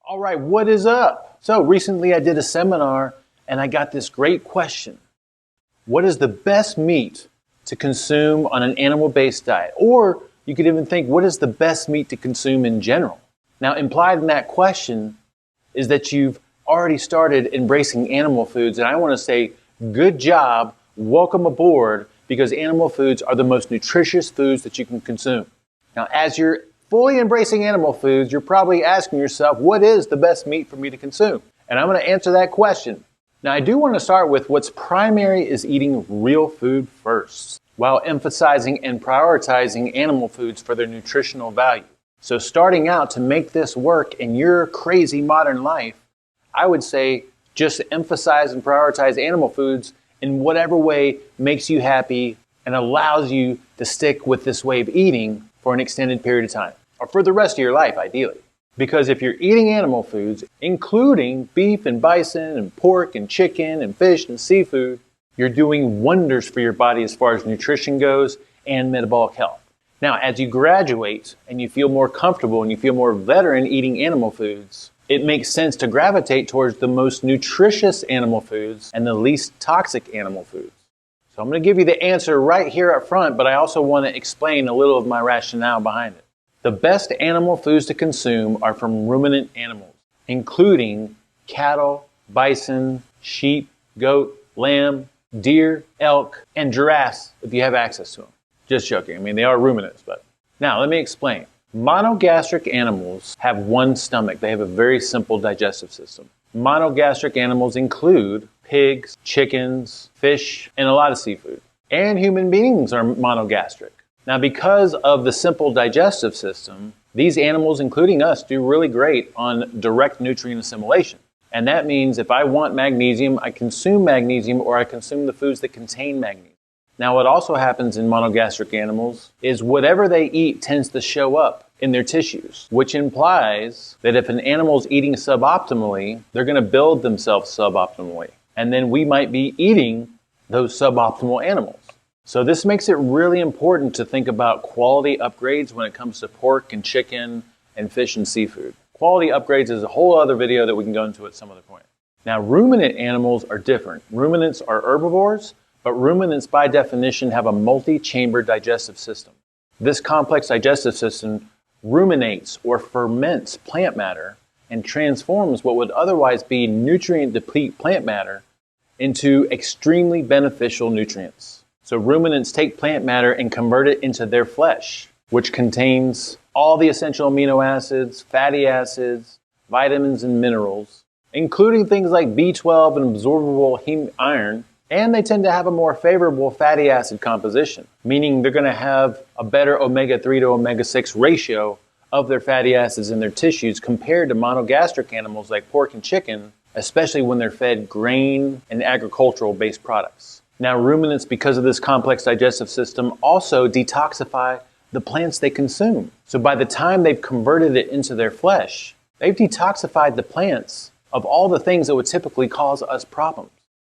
All right, what is up? So recently I did a seminar and I got this great question. What is the best meat to consume on an animal-based diet? Or you could even think, what is the best meat to consume in general? Now, implied in that question is that you've already started embracing animal foods, and I want to say, good job, welcome aboard, because animal foods are the most nutritious foods that you can consume. Now, as you're fully embracing animal foods, you're probably asking yourself, what is the best meat for me to consume? And I'm going to answer that question. Now, I do want to start with what's primary is eating real food first, while emphasizing and prioritizing animal foods for their nutritional value. So starting out to make this work in your crazy modern life, I would say just emphasize and prioritize animal foods in whatever way makes you happy and allows you to stick with this way of eating for an extended period of time, or for the rest of your life, ideally. Because if you're eating animal foods, including beef and bison and pork and chicken and fish and seafood, you're doing wonders for your body as far as nutrition goes and metabolic health. Now, as you graduate and you feel more comfortable and you feel more veteran eating animal foods, it makes sense to gravitate towards the most nutritious animal foods and the least toxic animal foods. So I'm going to give you the answer right here up front, but I also want to explain a little of my rationale behind it. The best animal foods to consume are from ruminant animals, including cattle, bison, sheep, goat, lamb, deer, elk, and giraffes if you have access to them. Just joking. I mean, they are ruminants, but now let me explain. Monogastric animals have one stomach. They have a very simple digestive system. Monogastric animals include pigs, chickens, fish, and a lot of seafood. And human beings are monogastric. Now, because of the simple digestive system, these animals, including us, do really great on direct nutrient assimilation. And that means if I want magnesium, I consume magnesium or I consume the foods that contain magnesium. Now, what also happens in monogastric animals is whatever they eat tends to show up in their tissues, which implies that if an animal is eating suboptimally, they're going to build themselves suboptimally. And then we might be eating those suboptimal animals. So this makes it really important to think about quality upgrades when it comes to pork and chicken and fish and seafood. Quality upgrades is a whole other video that we can go into at some other point. Now, ruminant animals are different. Ruminants are herbivores, but ruminants by definition have a multi-chamber digestive system. This complex digestive system ruminates or ferments plant matter and transforms what would otherwise be nutrient-deplete plant matter into extremely beneficial nutrients. So ruminants take plant matter and convert it into their flesh, which contains all the essential amino acids, fatty acids, vitamins, and minerals, including things like B12 and absorbable iron, and they tend to have a more favorable fatty acid composition, meaning they're going to have a better omega-3 to omega-6 ratio of their fatty acids in their tissues compared to monogastric animals like pork and chicken, especially when they're fed grain and agricultural-based products. Now, ruminants, because of this complex digestive system, also detoxify the plants they consume. So by the time they've converted it into their flesh, they've detoxified the plants of all the things that would typically cause us problems,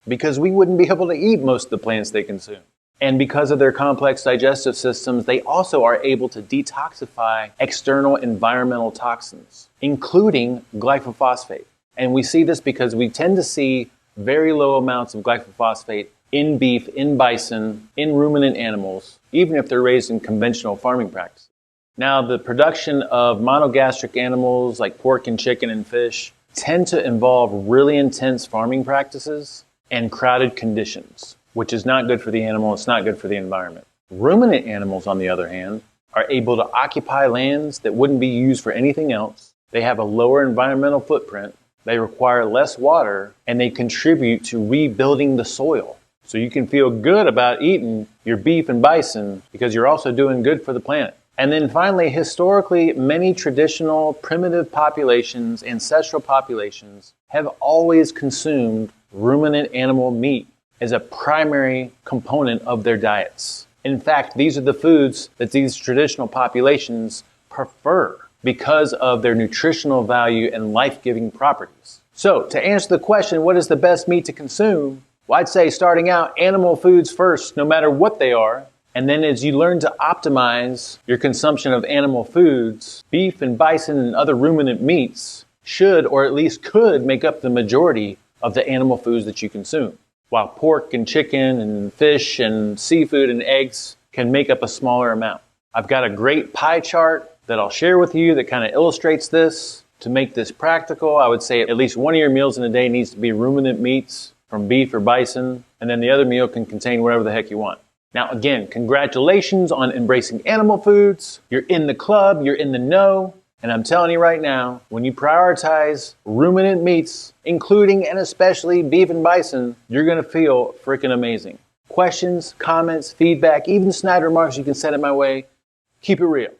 because we wouldn't be able to eat most of the plants they consume. And because of their complex digestive systems, they also are able to detoxify external environmental toxins, including glyphosate. And we see this because we tend to see very low amounts of glyphosate in beef, in bison, in ruminant animals, even if they're raised in conventional farming practices. Now, the production of monogastric animals like pork and chicken and fish tend to involve really intense farming practices and crowded conditions, which is not good for the animal, it's not good for the environment. Ruminant animals, on the other hand, are able to occupy lands that wouldn't be used for anything else. They have a lower environmental footprint, they require less water, and they contribute to rebuilding the soil. So you can feel good about eating your beef and bison because you're also doing good for the planet. And then finally, historically, many traditional primitive populations, ancestral populations, have always consumed ruminant animal meat as a primary component of their diets. In fact, these are the foods that these traditional populations prefer because of their nutritional value and life-giving properties. So, to answer the question, what is the best meat to consume? Well, I'd say starting out, animal foods first, no matter what they are. And then as you learn to optimize your consumption of animal foods, beef and bison and other ruminant meats, should, or at least could, make up the majority of the animal foods that you consume, while pork and chicken and fish and seafood and eggs can make up a smaller amount. I've got a great pie chart that I'll share with you that kind of illustrates this. To make this practical, I would say at least one of your meals in a day needs to be ruminant meats from beef or bison, and then the other meal can contain whatever the heck you want. Now again, congratulations on embracing animal foods. You're in the club, you're in the know, and I'm telling you right now, when you prioritize ruminant meats, including and especially beef and bison, you're gonna feel freaking amazing. Questions, comments, feedback, even snide remarks you can send it my way. Keep it real.